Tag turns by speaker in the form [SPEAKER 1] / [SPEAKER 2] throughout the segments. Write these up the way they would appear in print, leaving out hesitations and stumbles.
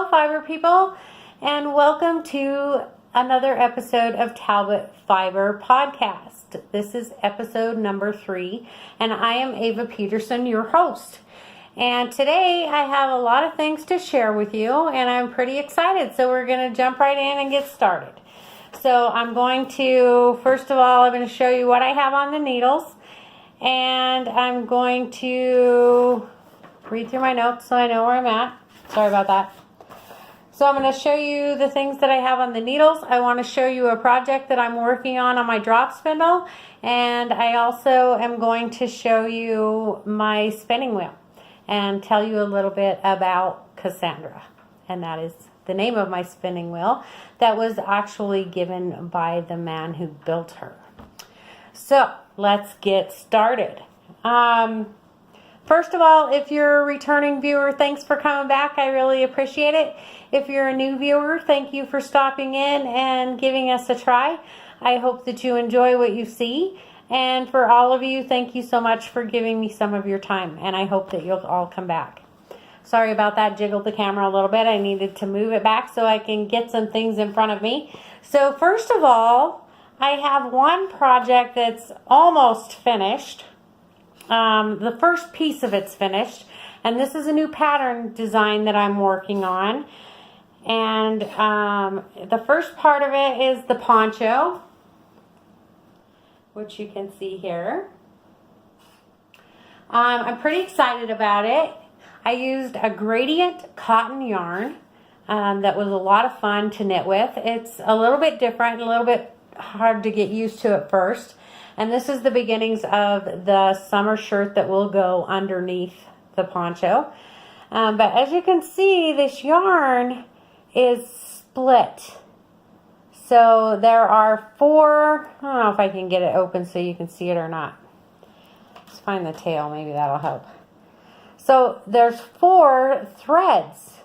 [SPEAKER 1] Hello, fiber people, and welcome to another episode of Talbott Fiber Podcast. This is episode number 3, and I am Ava Peterson, your host. And today I have a lot of things to share with you, and I'm pretty excited. So we're going to jump right in and get started. So I'm going to, first of all, I'm going to show you what I have on the needles, and I'm going to read through my notes so I know where I'm at. Sorry about that. So I'm going to show you the things that I have on the needles. I want to show you a project that I'm working on my drop spindle. And I also am going to show you my spinning wheel and tell you a little bit about Cassandra. And that is the name of my spinning wheel that was actually given by the man who built her. So let's get started. First of all, if you're a returning viewer, thanks for coming back. I really appreciate it. If you're a new viewer, thank you for stopping in and giving us a try. I hope that you enjoy what you see. And for all of you, thank you so much for giving me some of your time. And I hope that you'll all come back. Sorry about that. Jiggled the camera a little bit. I needed to move it back so I can get some things in front of me. So first of all, I have one project that's almost finished. The first piece of it's finished, and this is a new pattern design that I'm working on. And the first part of it is the poncho, which you can see here. I'm pretty excited about it. I used a gradient cotton yarn that was a lot of fun to knit with. It's a little bit different, a little bit hard to get used to at first. And this is the beginnings of the summer shirt that will go underneath the poncho. But as you can see, this yarn is split. So there are 4, I don't know if I can get it open so you can see it or not. Let's find the tail, maybe that'll help. So there's 4 threads.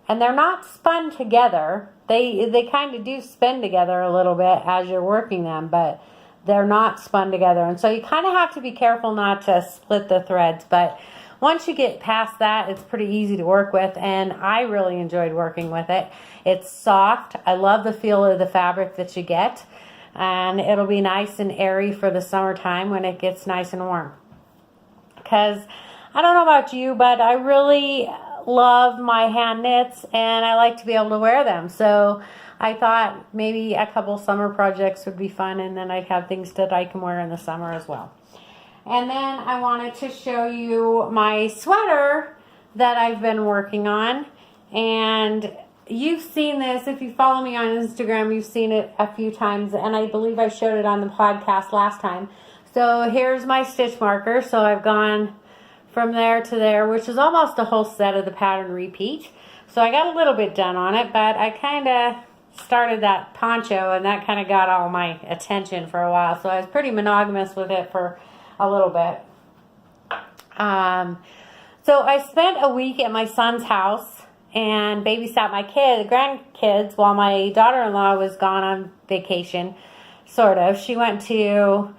[SPEAKER 1] And they're not spun together. They kind of do spin together a little bit as you're working them, but they're not spun together. And so you kind of have to be careful not to split the threads. But once you get past that, it's pretty easy to work with. And I really enjoyed working with it. It's soft. I love the feel of the fabric that you get. And it'll be nice and airy for the summertime when it gets nice and warm. Because I don't know about you, but I really love my hand knits. And I like to be able to wear them. So I thought maybe a couple summer projects would be fun, and then I'd have things that I can wear in the summer as well. And then I wanted to show you my sweater that I've been working on. And you've seen this. If you follow me on Instagram, you've seen it a few times, and I believe I showed it on the podcast last time. So here's my stitch marker. So I've gone from there to there, which is almost a whole set of the pattern repeat. So I got a little bit done on it, but I kind of started that poncho, and that kind of got all my attention for a while. So I was pretty monogamous with it for a little bit. So I spent a week at my son's house and babysat my grandkids while my daughter-in-law was gone on vacation, sort of. She went to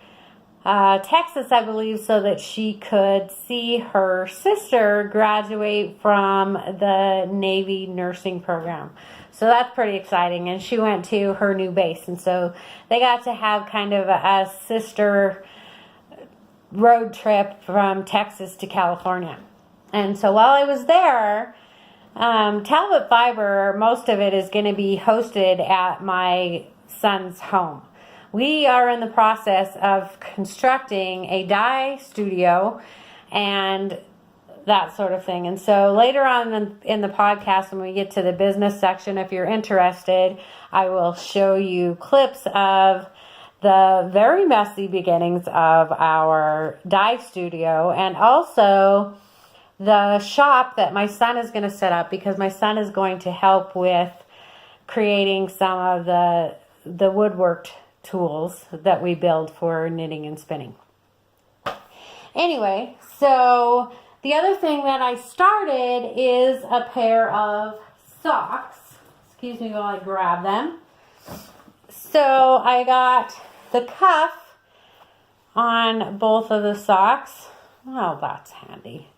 [SPEAKER 1] Texas, I believe, so that she could see her sister graduate from the Navy nursing program. So that's pretty exciting. And she went to her new base. And so they got to have kind of a sister road trip from Texas to California. And so while I was there, Talbott Fiber, most of it is going to be hosted at my son's home. We are in the process of constructing a dye studio and that sort of thing. And so later on in the podcast, when we get to the business section, if you're interested, I will show you clips of the very messy beginnings of our dye studio, and also the shop that my son is going to set up, because my son is going to help with creating some of the woodworked tools that we build for knitting and spinning. Anyway, so the other thing that I started is a pair of socks. Excuse me while I grab them. So I got the cuff on both of the socks. Oh, that's handy.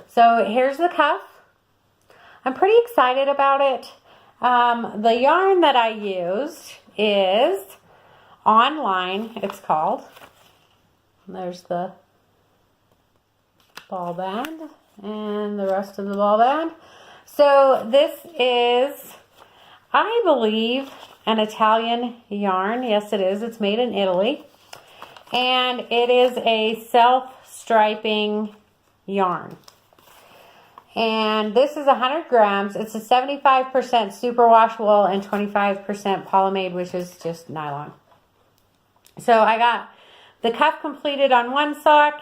[SPEAKER 1] So here's the cuff. I'm pretty excited about it. The yarn that I used is Online, it's called. There's the ball band and the rest of the ball band. So this is, I believe, an Italian yarn. Yes, it is. It's made in Italy. And it is a self-striping yarn. And this is 100 grams. It's a 75% superwash wool and 25% polyamide, which is just nylon. So I got the cuff completed on one sock,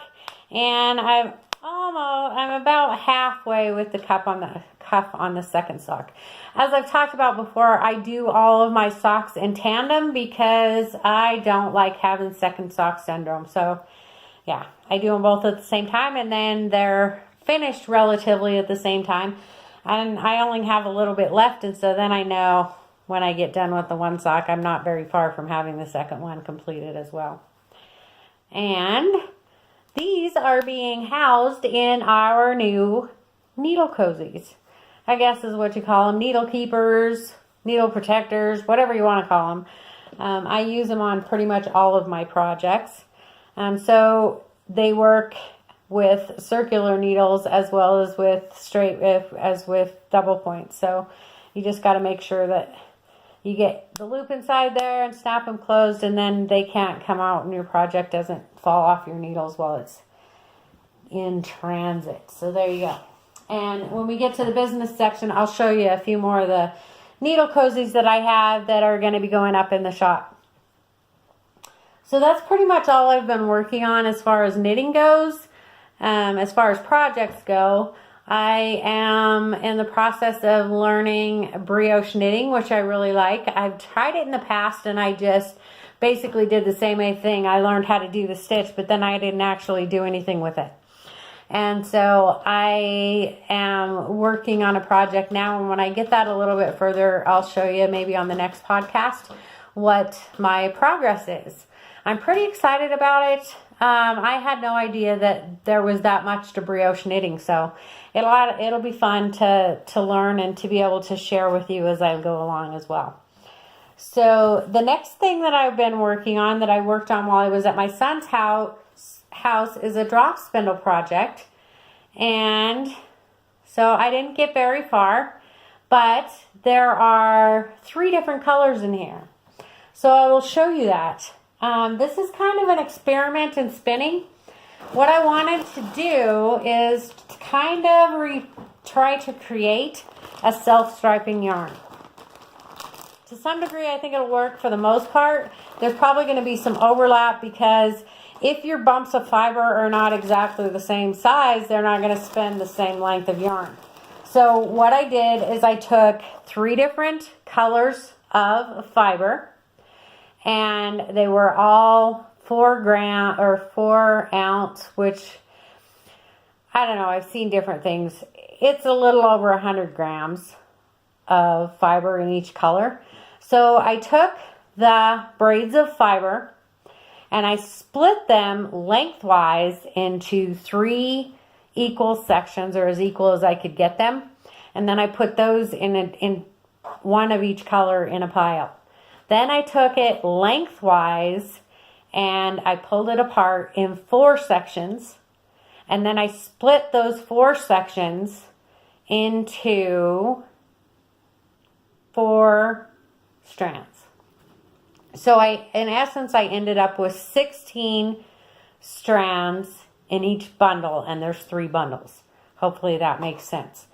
[SPEAKER 1] and I'm about halfway with the cuff on the second sock. As I've talked about before, I do all of my socks in tandem because I don't like having second sock syndrome. So yeah, I do them both at the same time, and then they're finished relatively at the same time. And I only have a little bit left, and so then I know when I get done with the one sock, I'm not very far from having the second one completed as well. And these are being housed in our new needle cozies. I guess is what you call them. Needle keepers, needle protectors, whatever you want to call them. I use them on pretty much all of my projects. So they work with circular needles as well as with with double points. So you just got to make sure that you get the loop inside there and snap them closed, and then they can't come out and your project doesn't fall off your needles while it's in transit. So there you go. And when we get to the business section, I'll show you a few more of the needle cozies that I have that are going to be going up in the shop. So that's pretty much all I've been working on as far as knitting goes. As far as projects go, I am in the process of learning brioche knitting, which I really like. I've tried it in the past, and I just basically did the same thing. I learned how to do the stitch, but then I didn't actually do anything with it. And so I am working on a project now, and when I get that a little bit further, I'll show you maybe on the next podcast what my progress is. I'm pretty excited about it. I had no idea that there was that much to brioche knitting, so it'll be fun to learn and to be able to share with you as I go along as well. So the next thing that I've been working on, that I worked on while I was at my son's house, is a drop spindle project. And so I didn't get very far, but there are 3 different colors in here. So I will show you that. This is kind of an experiment in spinning. What I wanted to do is kind of try to create a self-striping yarn. To some degree, I think it'll work for the most part. There's probably going to be some overlap because if your bumps of fiber are not exactly the same size, they're not going to spin the same length of yarn. So what I did is I took 3 different colors of fiber, and they were all 4 ounce, which, I don't know, I've seen different things. It's a little over 100 grams of fiber in each color. So I took the braids of fiber and I split them lengthwise into 3 equal sections, or as equal as I could get them. And then I put those in one of each color in a pile. Then I took it lengthwise and I pulled it apart in 4 sections. And then I split those 4 sections into 4 strands. So in essence, I ended up with 16 strands in each bundle, and there's 3 bundles. Hopefully that makes sense.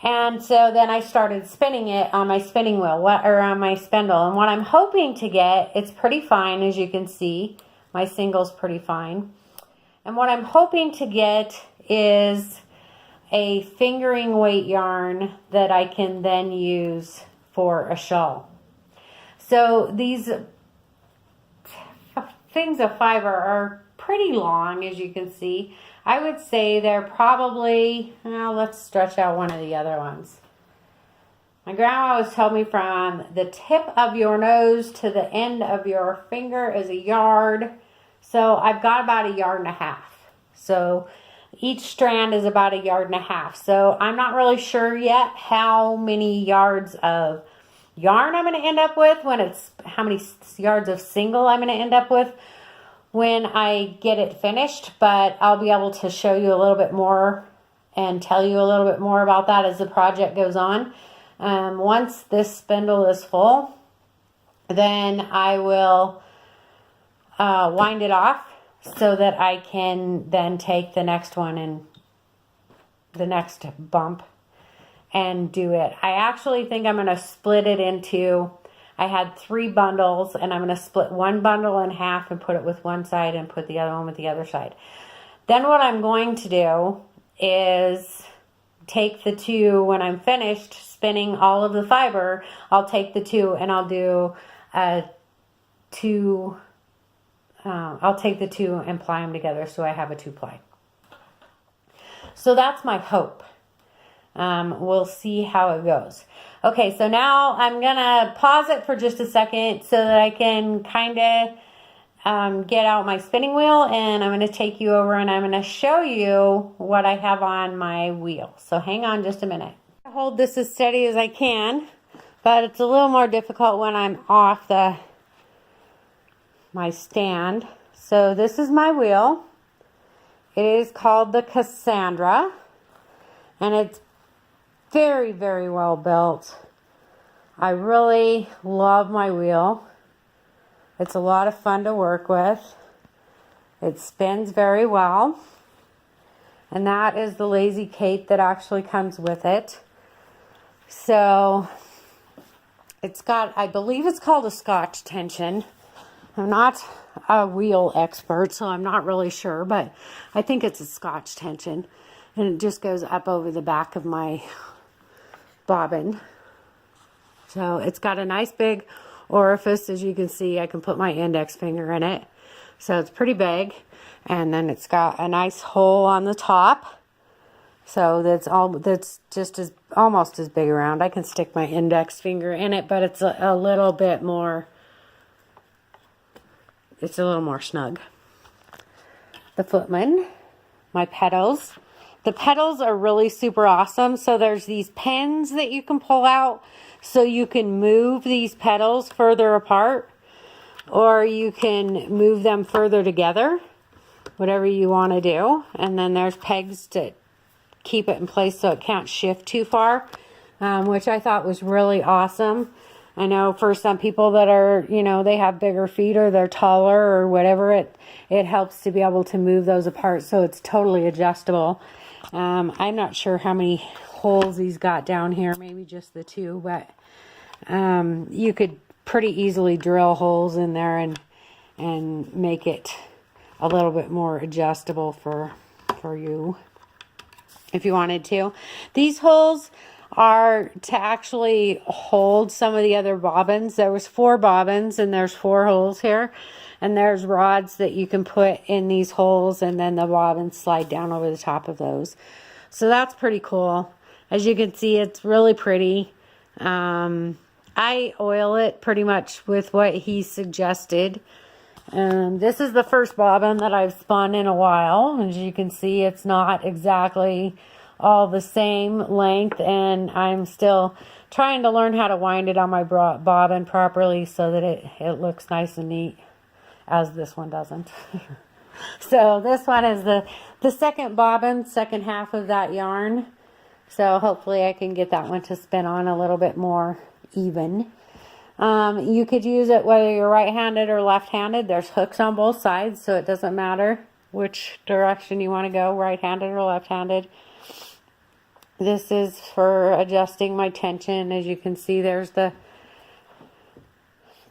[SPEAKER 1] And so then I started spinning it on my spinning wheel, or on my spindle. And what I'm hoping to get, it's pretty fine, as you can see. My single's pretty fine. And what I'm hoping to get is a fingering weight yarn that I can then use for a shawl. So these things of fiber are pretty long, as you can see. I would say they're probably, let's stretch out one of the other ones. My grandma always told me from the tip of your nose to the end of your finger is a yard. So I've got about 1.5 yards. So each strand is about 1.5 yards. So I'm not really sure yet how many yards of yarn I'm going to end up with how many yards of single I'm going to end up with when I get it finished, but I'll be able to show you a little bit more and tell you a little bit more about that as the project goes on. Once this spindle is full, then I will wind it off so that I can then take the next one and the next bump and do it. I actually think I'm going to split it into, I had 3 bundles, and I'm going to split one bundle in half and put it with one side and put the other one with the other side. Then what I'm going to do is take the 2, when I'm finished spinning all of the fiber, I'll take the 2 and I'll do I'll take the 2 and ply them together so I have a 2-ply. So that's my hope. We'll see how it goes. Okay, so now I'm gonna pause it for just a second so that I can kind of get out my spinning wheel, and I'm gonna take you over and I'm gonna show you what I have on my wheel. So hang on just a minute. I hold this as steady as I can, but it's a little more difficult when I'm off my stand. So this is my wheel. It is called the Cassandra, and it's very, very well built. I really love my wheel. It's a lot of fun to work with. It spins very well. And that is the Lazy Kate that actually comes with it. So it's got, I believe it's called a Scotch tension. I'm not a wheel expert, so I'm not really sure, but I think it's a Scotch tension. And it just goes up over the back of my bobbin. So it's got a nice big orifice. As you can see, I can put my index finger in it. So it's pretty big. And then it's got a nice hole on the top. So that's just almost as big around. I can stick my index finger in it, but it's a little bit more, it's a little more snug. The footman, my pedals. The pedals are really super awesome. So there's these pins that you can pull out so you can move these pedals further apart, or you can move them further together, whatever you want to do. And then there's pegs to keep it in place so it can't shift too far, which I thought was really awesome. I know for some people that are, they have bigger feet or they're taller or whatever, it helps to be able to move those apart so it's totally adjustable. I'm not sure how many holes he's got down here, maybe just the 2, but you could pretty easily drill holes in there and make it a little bit more adjustable for you if you wanted to. These holes are to actually hold some of the other bobbins. There was 4 bobbins and there's 4 holes here. And there's rods that you can put in these holes, and then the bobbins slide down over the top of those. So that's pretty cool. As you can see, it's really pretty. I oil it pretty much with what he suggested. This is the first bobbin that I've spun in a while. As you can see, it's not exactly all the same length, and I'm still trying to learn how to wind it on my bobbin properly so that it looks nice and neat, as this one doesn't. So this one is the second bobbin, second half of that yarn. So hopefully I can get that one to spin on a little bit more even. You could use it whether you're right-handed or left-handed. There's hooks on both sides, so it doesn't matter which direction you want to go, right-handed or left-handed. This is for adjusting my tension. As you can see, there's the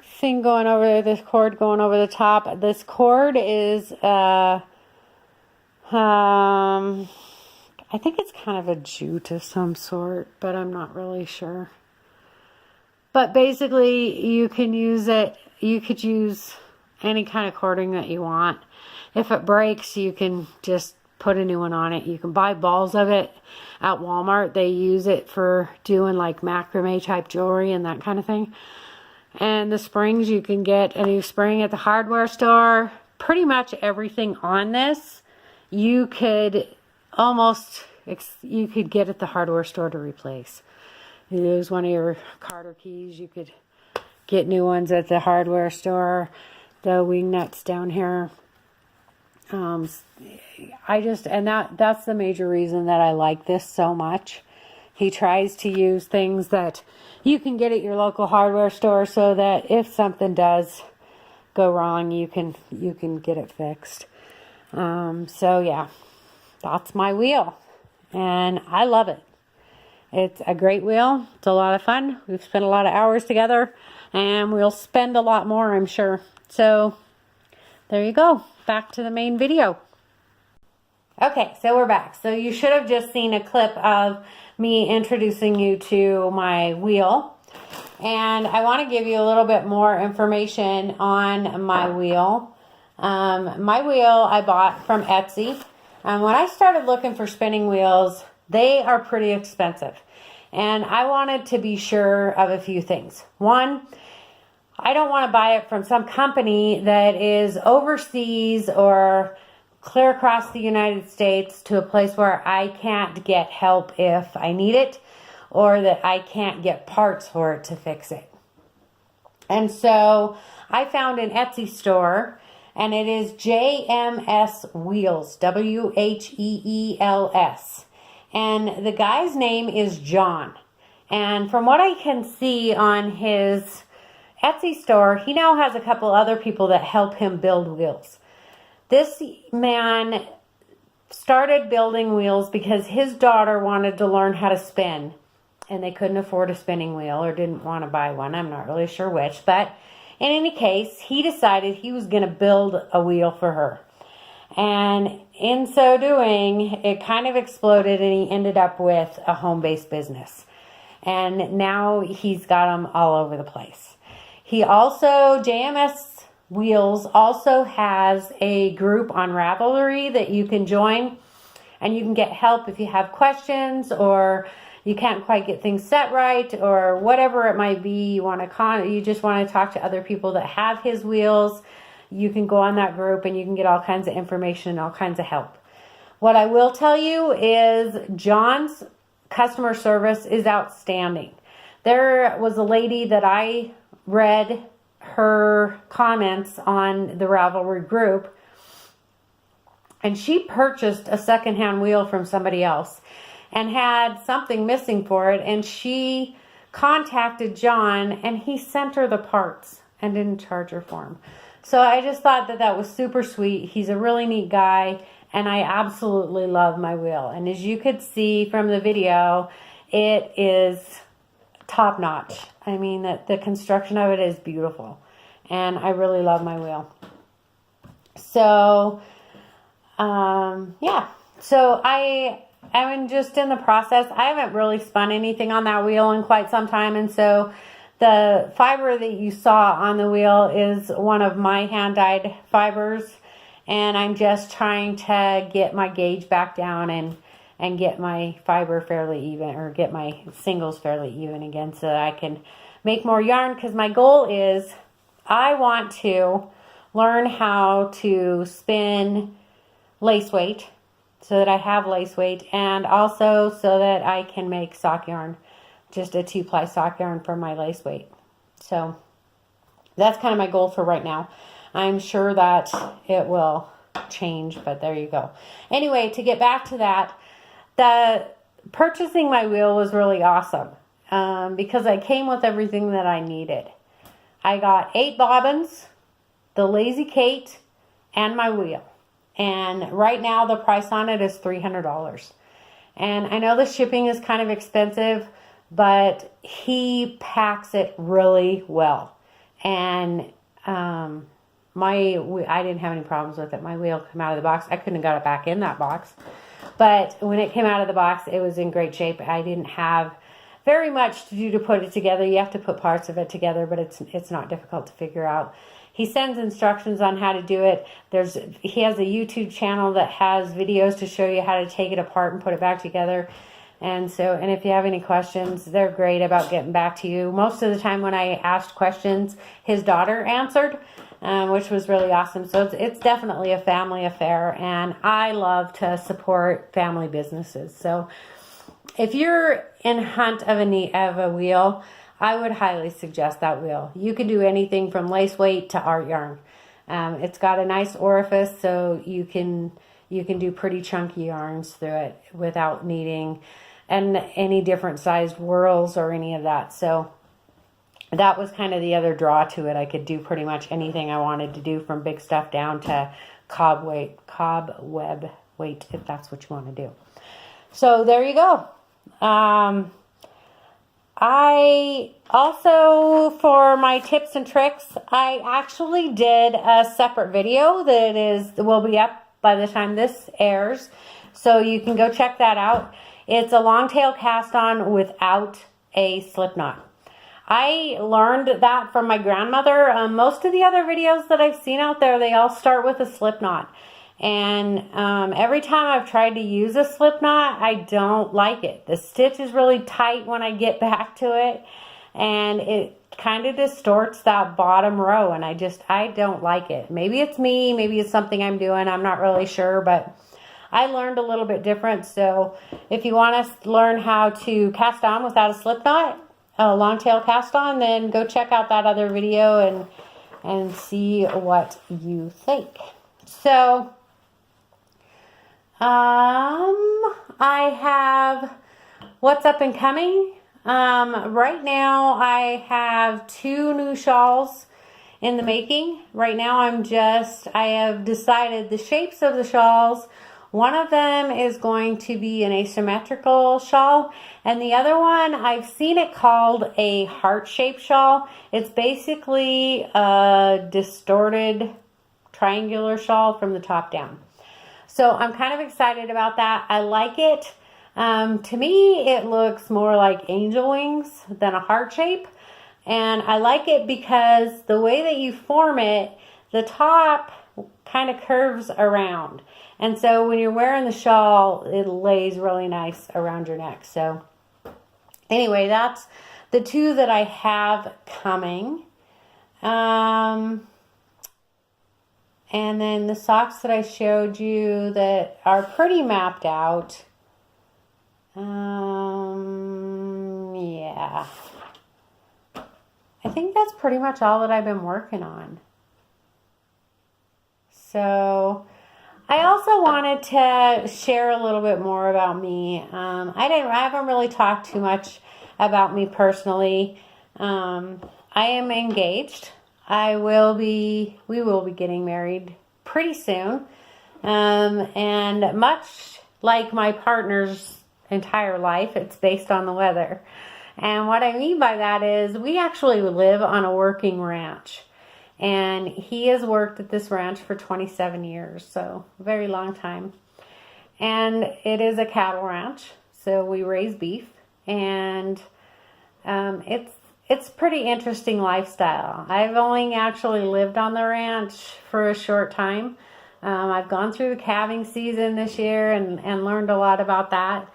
[SPEAKER 1] thing going over there, this cord going over the top. This cord is I think it's kind of a jute of some sort, but I'm not really sure. But basically you can use it, you could use any kind of cording that you want. If it breaks, you can just put a new one on it. You can buy balls of it at Walmart. They use it for doing like macrame type jewelry and that kind of thing. And the springs, you can get a new spring at the hardware store. Pretty much everything on this you could almost you could get at the hardware store to replace. You lose one of your Carter keys, you could get new ones at the hardware store. The wing nuts down here. That's the major reason that I like this so much. He tries to use things that you can get at your local hardware store so that if something does go wrong, you can get it fixed. So yeah, that's my wheel, and I love it. It's a great wheel. It's a lot of fun. We've spent a lot of hours together, and we'll spend a lot more, I'm sure. So there you go. Back to the main video. Okay, so we're back. So you should have just seen a clip of me introducing you to my wheel. And I want to give you a little bit more information on my wheel. My wheel I bought from Etsy. When I started looking for spinning wheels, they are pretty expensive. And I wanted to be sure of a few things. One, I don't want to buy it from some company that is overseas or clear across the United States to a place where I can't get help if I need it, or that I can't get parts for it to fix it. And so I found an Etsy store, and it is JMS Wheels, Wheels. And the guy's name is John. And from what I can see on his Etsy store, he now has a couple other people that help him build wheels. This man started building wheels because his daughter wanted to learn how to spin, and they couldn't afford a spinning wheel or didn't want to buy one. I'm not really sure which, but in any case, he decided he was going to build a wheel for her. And in so doing, it kind of exploded, and he ended up with a home-based business. And now he's got them all over the place. He also, JMS Wheels also has a group on Ravelry that you can join, and you can get help if you have questions or you can't quite get things set right or whatever it might be. You just want to talk to other people that have his wheels. You can go on that group and you can get all kinds of information and all kinds of help. What I will tell you is John's customer service is outstanding. There was a lady that I read her comments on the Ravelry group, and she purchased a secondhand wheel from somebody else and had something missing for it, and she contacted John, and he sent her the parts and didn't charge her for them. So I just thought that was super sweet. He's a really neat guy, and I absolutely love my wheel. And as you could see from the video, it is top notch. I mean, the construction of it is beautiful, and I really love my wheel. So, yeah. So I'm just in the process. I haven't really spun anything on that wheel in quite some time, and so the fiber that you saw on the wheel is one of my hand-dyed fibers, and I'm just trying to get my gauge back down and get my fiber fairly even, or get my singles fairly even again so that I can make more yarn, because my goal is I want to learn how to spin lace weight so that I have lace weight, and also so that I can make sock yarn, just a 2-ply sock yarn for my lace weight. So that's kind of my goal for right now. I'm sure that it will change, but there you go. Anyway, to get back to that, purchasing my wheel was really awesome because I came with everything that I needed. I got 8 bobbins, the Lazy Kate, and my wheel. And right now the price on it is $300. And I know the shipping is kind of expensive, but he packs it really well. And I didn't have any problems with it. My wheel came out of the box. I couldn't have got it back in that box. But when it came out of the box, it was in great shape. I didn't have very much to do to put it together. You have to put parts of it together, but it's not difficult to figure out. He sends instructions on how to do it. He has a YouTube channel that has videos to show you how to take it apart and put it back together. And if you have any questions, they're great about getting back to you. Most of the time when I asked questions, his daughter answered. which was really awesome. So it's definitely a family affair, and I love to support family businesses. So if you're in hunt of a wheel, I would highly suggest that wheel. You can do anything from lace weight to art yarn. It's got a nice orifice, so you can do pretty chunky yarns through it without needing any different sized whirls or any of that. So that was kind of the other draw to it. I could do pretty much anything I wanted to do, from big stuff down to cobweb weight, if that's what you want to do. So there you go. I also, for my tips and tricks, I actually did a separate video that will be up by the time this airs. So you can go check that out. It's a long tail cast on without a slip knot. I learned that from my grandmother. Most of the other videos that I've seen out there, they all start with a slip knot. And every time I've tried to use a slip knot, I don't like it. The stitch is really tight when I get back to it, and it kind of distorts that bottom row, and I don't like it. Maybe it's me, maybe it's something I'm doing, I'm not really sure, but I learned a little bit different. So if you want to learn how to cast on without a slip knot, a long tail cast on, then go check out that other video and see what you think. So I have what's up and coming. Right now I have 2 new shawls in the making. Right now I have decided the shapes of the shawls. One of them is going to be an asymmetrical shawl, and the other one, I've seen it called a heart-shaped shawl. It's basically a distorted triangular shawl from the top down. So I'm kind of excited about that. I like it. To me, it looks more like angel wings than a heart shape. And I like it because the way that you form it, the top kind of curves around. And so when you're wearing the shawl, it lays really nice around your neck. So anyway, that's the 2 that I have coming. And then the socks that I showed you that are pretty mapped out. Yeah. I think that's pretty much all that I've been working on. So I also wanted to share a little bit more about me. I haven't really talked too much about me personally. I am engaged. We will be getting married pretty soon. And much like my partner's entire life, it's based on the weather. And what I mean by that is we actually live on a working ranch. And he has worked at this ranch for 27 years, so a very long time. And it is a cattle ranch, so we raise beef. And it's pretty interesting lifestyle. I've only actually lived on the ranch for a short time. I've gone through the calving season this year and learned a lot about that.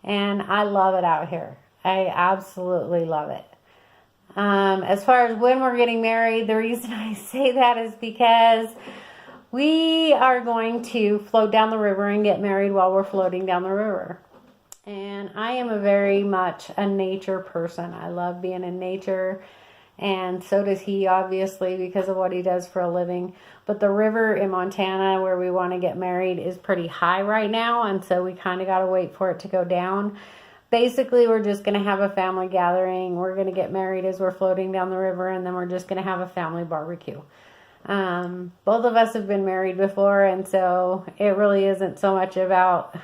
[SPEAKER 1] And I love it out here. I absolutely love it. As far as when we're getting married, the reason I say that is because we are going to float down the river and get married while we're floating down the river. And I am very much a nature person. I love being in nature, and so does he, obviously, because of what he does for a living. But the river in Montana where we want to get married is pretty high right now, and so we kind of got to wait for it to go down. Basically, we're just going to have a family gathering. We're going to get married as we're floating down the river, and then we're just going to have a family barbecue. Both of us have been married before, and so it really isn't so much about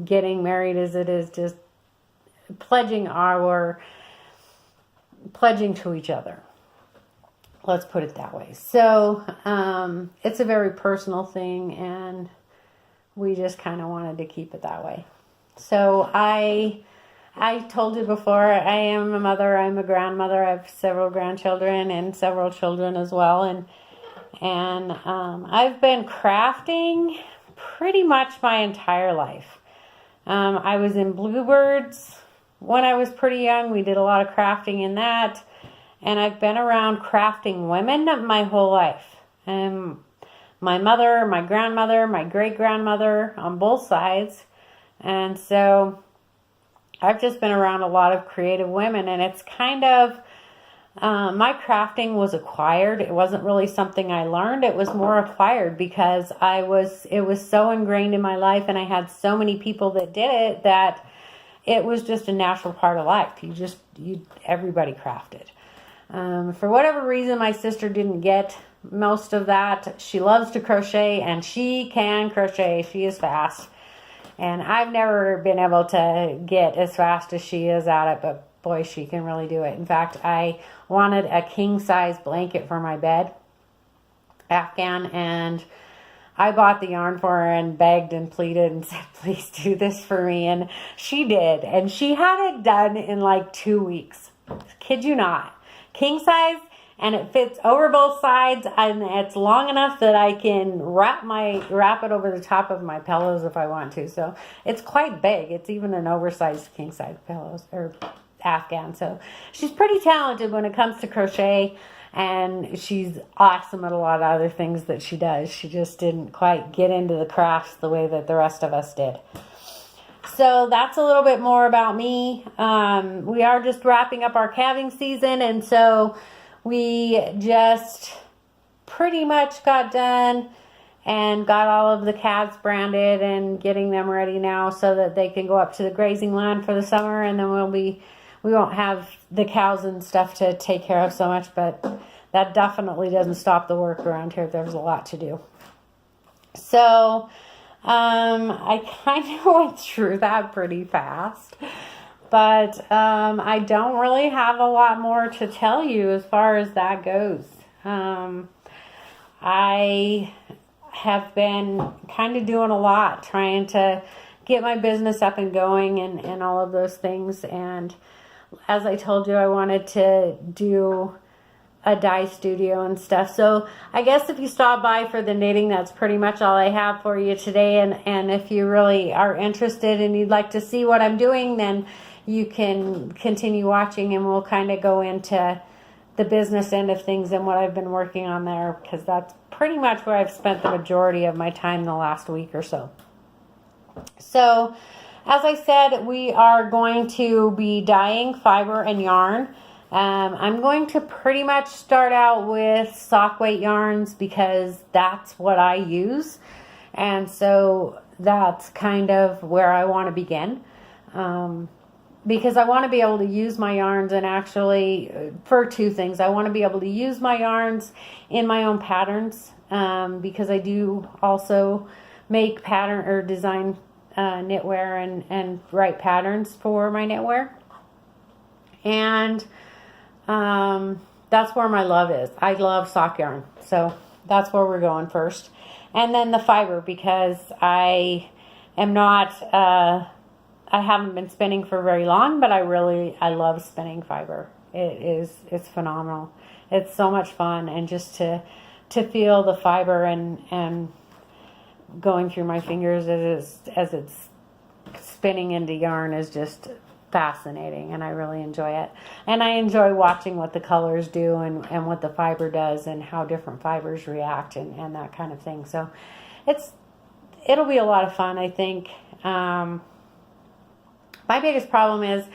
[SPEAKER 1] getting married as it is just pledging to each other. Let's put it that way. So it's a very personal thing, and we just kind of wanted to keep it that way. So I told you before, I am a mother, I'm a grandmother. I have several grandchildren and several children as well. And I've been crafting pretty much my entire life. I was in bluebirds when I was pretty young. We did a lot of crafting in that. and I've been around crafting women my whole life. And my mother, my grandmother, my great-grandmother on both sides. And so I've just been around a lot of creative women, and it's kind of, my crafting was acquired. It wasn't really something I learned. It was more acquired because it was so ingrained in my life, and I had so many people that did it that it was just a natural part of life. Everybody crafted. For whatever reason, my sister didn't get most of that. She loves to crochet, and she can crochet. She is fast. And I've never been able to get as fast as she is at it, but boy, she can really do it. In fact, I wanted a king-size blanket for my bed, Afghan, and I bought the yarn for her and begged and pleaded and said, please do this for me. And she did. And she had it done in like 2 weeks. Kid you not. King-size, and it fits over both sides, and it's long enough that I can wrap it over the top of my pillows if I want to. So it's quite big. It's even an oversized king-size pillows or Afghan. So she's pretty talented when it comes to crochet, and she's awesome at a lot of other things that she does. She just didn't quite get into the crafts the way that the rest of us did. So that's a little bit more about me. We are just wrapping up our calving season, and so we just pretty much got done and got all of the calves branded and getting them ready now so that they can go up to the grazing land for the summer, and then we won't have the cows and stuff to take care of so much, but that definitely doesn't stop the work around here. There's a lot to do. So I kind of went through that pretty fast. But I don't really have a lot more to tell you as far as that goes. I have been kind of doing a lot, trying to get my business up and going and all of those things. And as I told you, I wanted to do a dye studio and stuff. So I guess if you stop by for the knitting, that's pretty much all I have for you today. And if you really are interested and you'd like to see what I'm doing, then you can continue watching, and we'll kind of go into the business end of things and what I've been working on there, because that's pretty much where I've spent the majority of my time the last week or so. So, as I said, we are going to be dyeing fiber and yarn. I'm going to pretty much start out with sock weight yarns because that's what I use. And so that's kind of where I want to begin. Because I want to be able to use my yarns and actually, for two things. I want to be able to use my yarns in my own patterns, because I do also make pattern or design knitwear and write patterns for my knitwear. And that's where my love is. I love sock yarn. So that's where we're going first. And then the fiber, because I am not... I haven't been spinning for very long, but I love spinning fiber. It's phenomenal. It's so much fun, and just to feel the fiber and going through my fingers as it's spinning into yarn is just fascinating, and I really enjoy it. And I enjoy watching what the colors do and what the fiber does and how different fibers react and that kind of thing. So it'll be a lot of fun, I think. My biggest problem is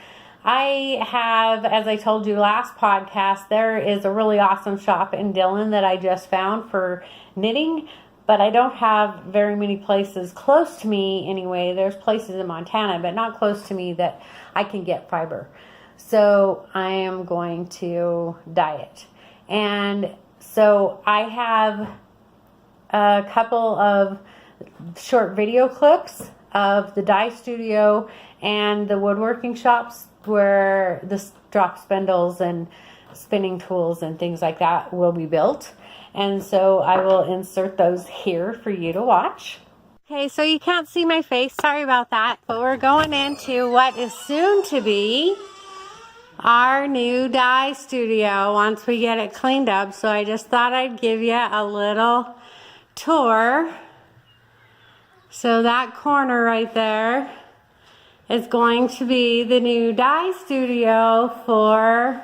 [SPEAKER 1] I have, as I told you last podcast, there is a really awesome shop in Dillon that I just found for knitting, but I don't have very many places close to me anyway. There's places in Montana, but not close to me that I can get fiber. So I am going to dye it. And so I have a couple of short video clips of the dye studio and the woodworking shops where the drop spindles and spinning tools and things like that will be built. And so I will insert those here for you to watch. Okay, so you can't see my face. Sorry about that. But we're going into what is soon to be our new dye studio once we get it cleaned up. So I just thought I'd give you a little tour. So that corner right there is going to be the new dye studio for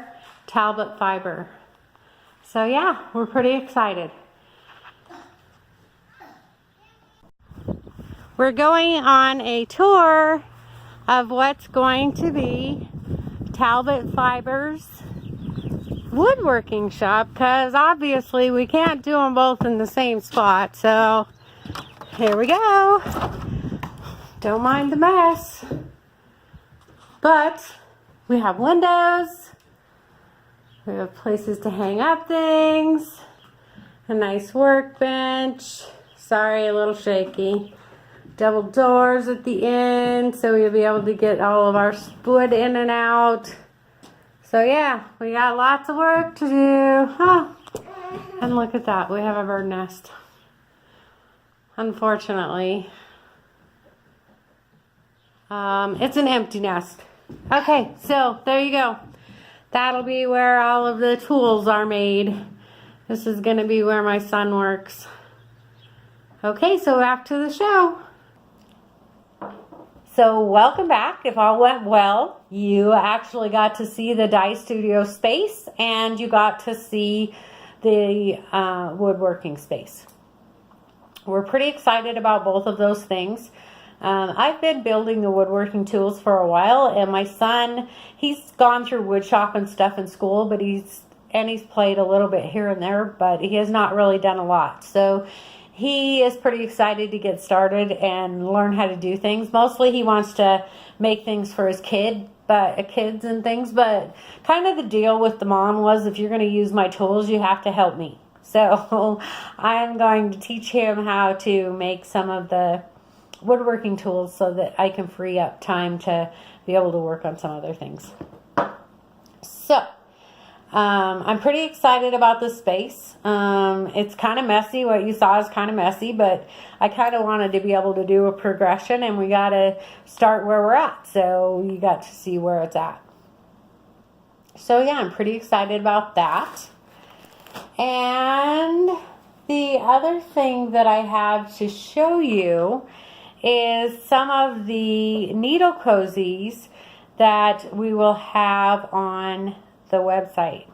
[SPEAKER 1] Talbott Fiber. So yeah, we're pretty excited. We're going on a tour of what's going to be Talbott Fiber's woodworking shop, because obviously we can't do them both in the same spot. So here we go. Don't mind the mess. But we have windows. We have places to hang up things. A nice workbench. Sorry, a little shaky. Double doors at the end, so we'll be able to get all of our wood in and out. So yeah, we got lots of work to do. Oh, and look at that, we have a bird nest. Unfortunately, it's an empty nest. Okay, so there you go. That'll be where all of the tools are made. This is going to be where my son works. Okay, so back to the show. So welcome back. If all went well, you actually got to see the Dye Studio space and you got to see the woodworking space. We're pretty excited about both of those things. I've been building the woodworking tools for a while, and my son, he's gone through wood shop and stuff in school, but he's played a little bit here and there, but he has not really done a lot. So he is pretty excited to get started and learn how to do things. Mostly he wants to make things for his kids and things, but kind of the deal with the mom was, if you're going to use my tools, you have to help me. So I'm going to teach him how to make some of the woodworking tools so that I can free up time to be able to work on some other things. So I'm pretty excited about this space. It's kind of messy. What you saw is kind of messy, but I kind of wanted to be able to do a progression, and we got to start where we're at. So you got to see where it's at. So yeah, I'm pretty excited about that. And the other thing that I have to show you is some of the needle cozies that we will have on the website.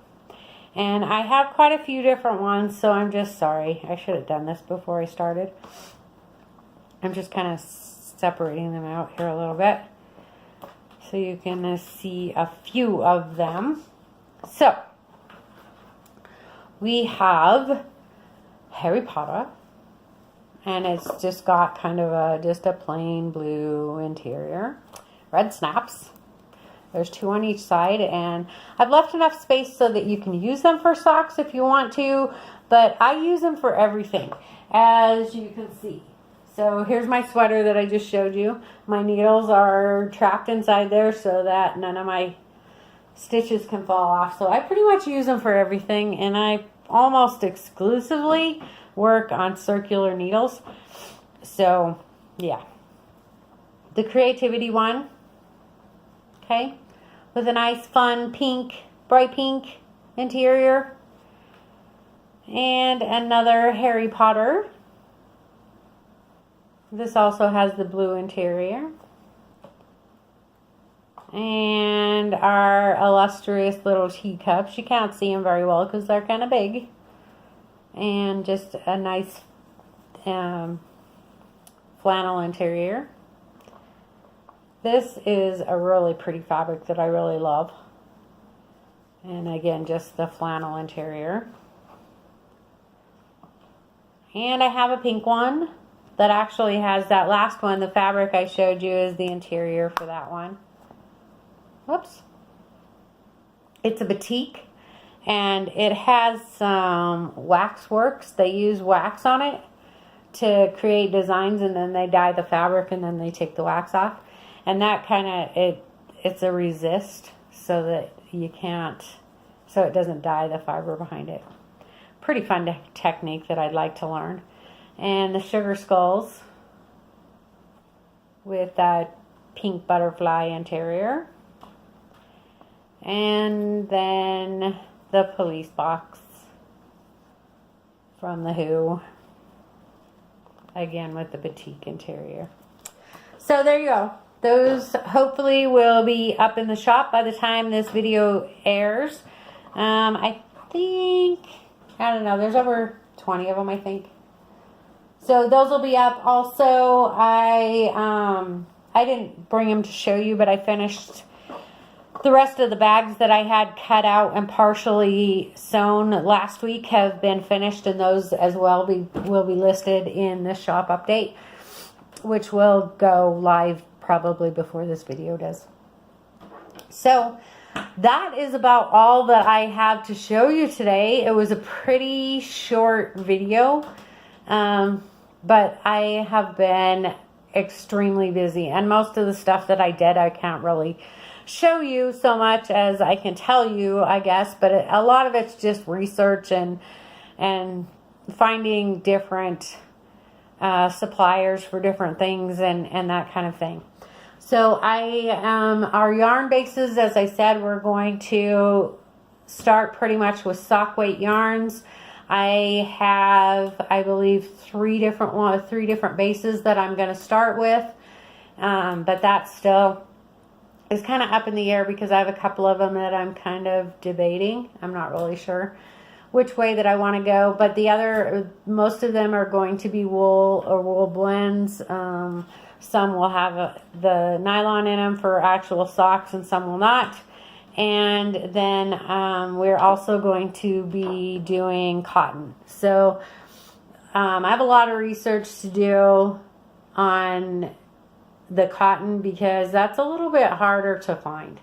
[SPEAKER 1] And I have quite a few different ones, so I'm just sorry. I should have done this before I started. I'm just kind of separating them out here a little bit so you can see a few of them. So we have Harry Potter, and it's just got kind of just a plain blue interior. Red snaps. There's 2 on each side, and I've left enough space so that you can use them for socks if you want to, but I use them for everything, as you can see. So here's my sweater that I just showed you. My needles are trapped inside there so that none of my stitches can fall off. So I pretty much use them for everything, and I almost exclusively work on circular needles. So yeah, the creativity one, okay, with a nice fun pink, bright pink interior, and another Harry Potter. This also has the blue interior, and our illustrious little teacups. You can't see them very well because they're kind of big, and just a nice flannel interior. This is a really pretty fabric that I really love. And again, just the flannel interior. And I have a pink one that actually has that last one. The fabric I showed you is the interior for that one. Whoops. It's a batik, and it has some wax works. They use wax on it to create designs, and then they dye the fabric, and then they take the wax off. And that kind of, it's a resist so that you can't, so it doesn't dye the fiber behind it. Pretty fun technique that I'd like to learn. And the sugar skulls with that pink butterfly interior. And then the police box from the Who. Again with the batik interior. So there you go. Those hopefully will be up in the shop by the time this video airs. I think, I don't know, there's over 20 of them, I think. So those will be up. Also, I didn't bring them to show you, but I finished the rest of the bags that I had cut out and partially sewn last week have been finished, and those as well will be listed in the shop update, which will go live probably before this video does. So that is about all that I have to show you today. It was a pretty short video, but I have been extremely busy, and most of the stuff that I did I can't really show you so much as I can tell you, I guess, but a lot of it's just research and finding different suppliers for different things and that kind of thing. So our yarn bases, as I said, we're going to start pretty much with sock weight yarns. I have, I believe, three different bases that I'm going to start with, but that still is kind of up in the air because I have a couple of them that I'm kind of debating. I'm not really sure which way that I want to go, but most of them are going to be wool or wool blends. Some will have the nylon in them for actual socks and some will not. And then we're also going to be doing cotton. So I have a lot of research to do on the cotton because that's a little bit harder to find.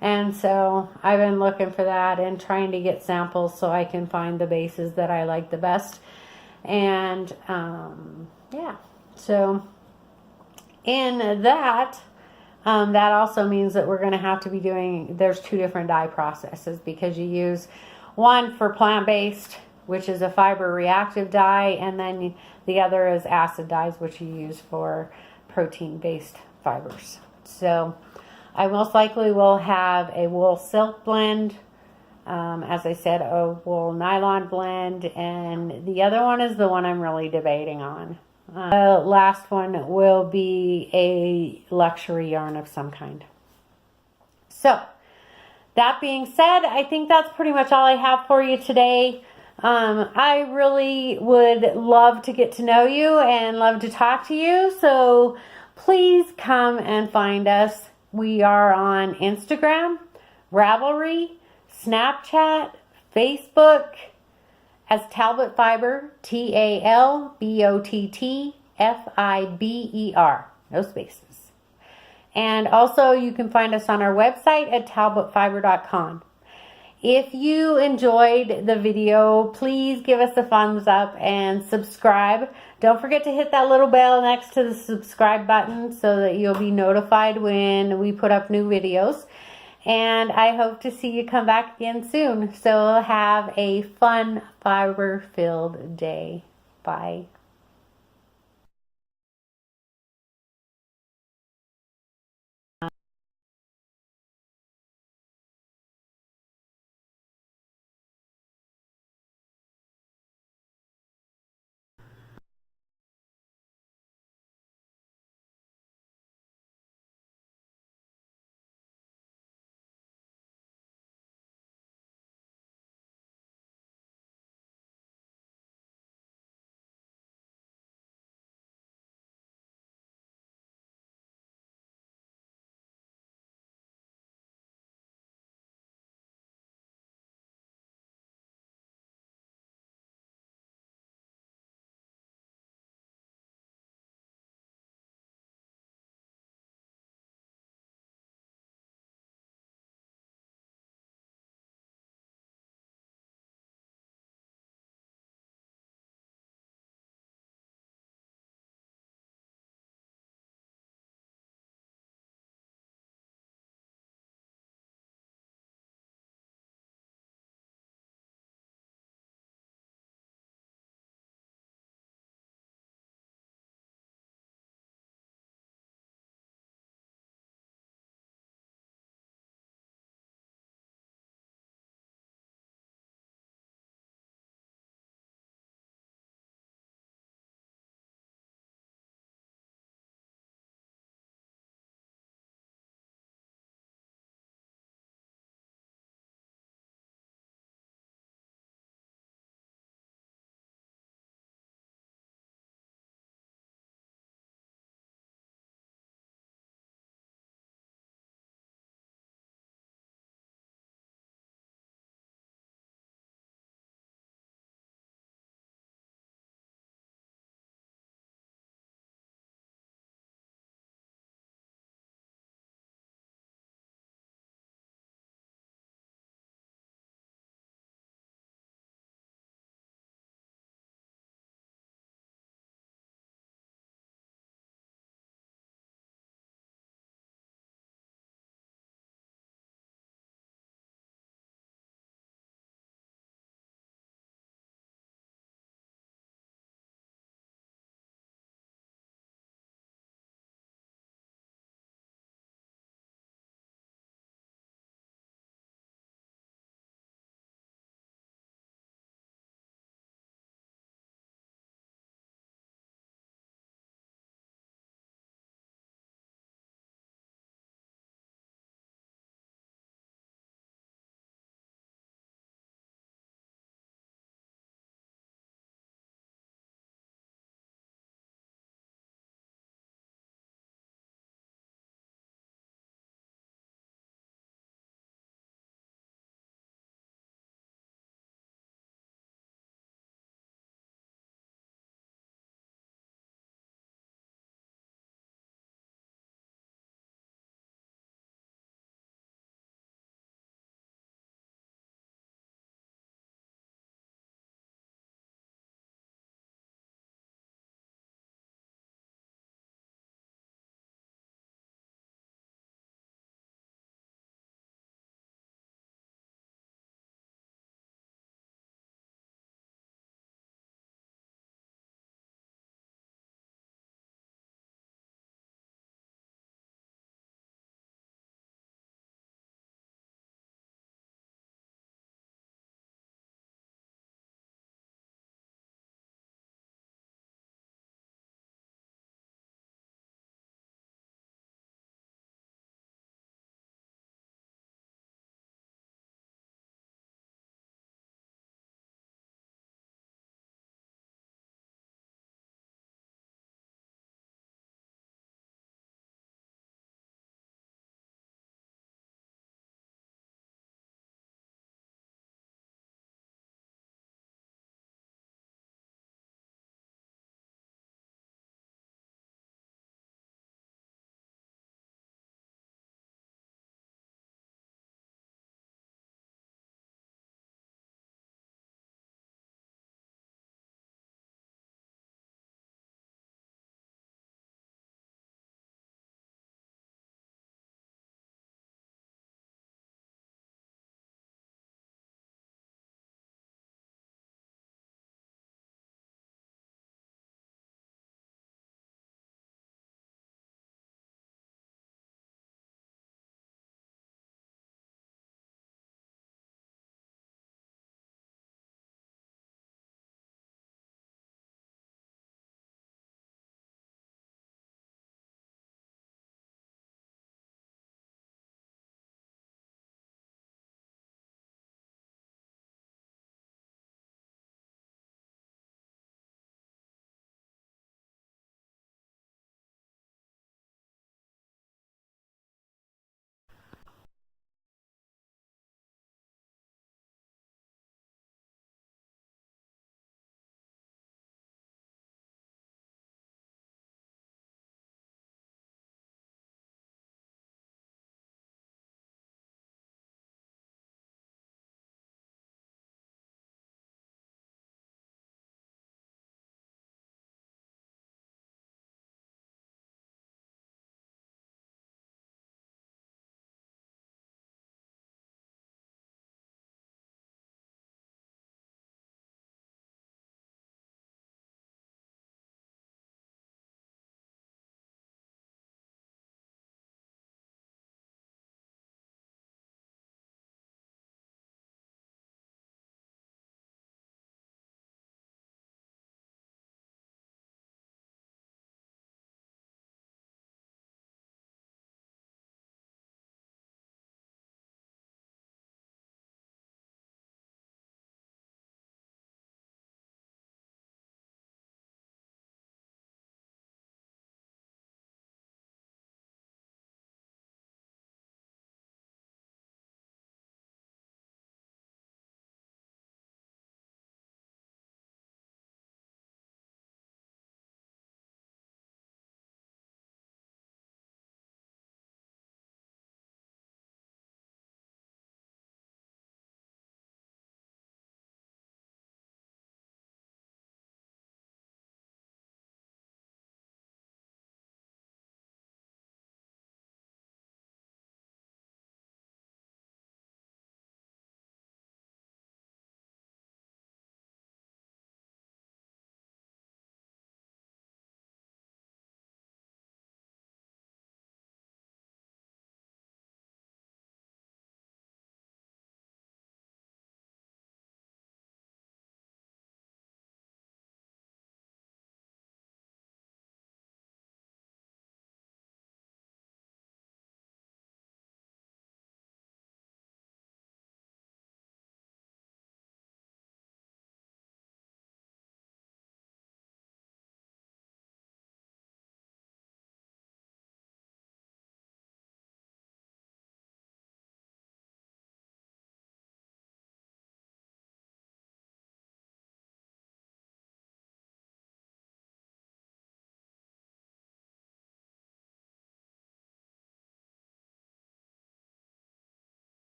[SPEAKER 1] And so I've been looking for that and trying to get samples so I can find the bases that I like the best. And yeah, so in that, that also means that we're going to have to be doing, there's two different dye processes because you use one for plant-based, which is a fiber reactive dye, and then the other is acid dyes, which you use for protein-based fibers. So I most likely will have a wool silk blend, as I said, a wool nylon blend, and the other one is the one I'm really debating on. The last one will be a luxury yarn of some kind. So that being said, I think that's pretty much all I have for you today. I really would love to get to know you and love to talk to you. So please come and find us. We are on Instagram, Ravelry, Snapchat, Facebook as Talbott Fiber, TalbottFiber, no spaces. And also you can find us on our website at talbottfiber.com. If you enjoyed the video, please give us a thumbs up and subscribe. Don't forget to hit that little bell next to the subscribe button so that you'll be notified when we put up new videos. And I hope to see you come back again soon. So have a fun, fiber-filled day. Bye.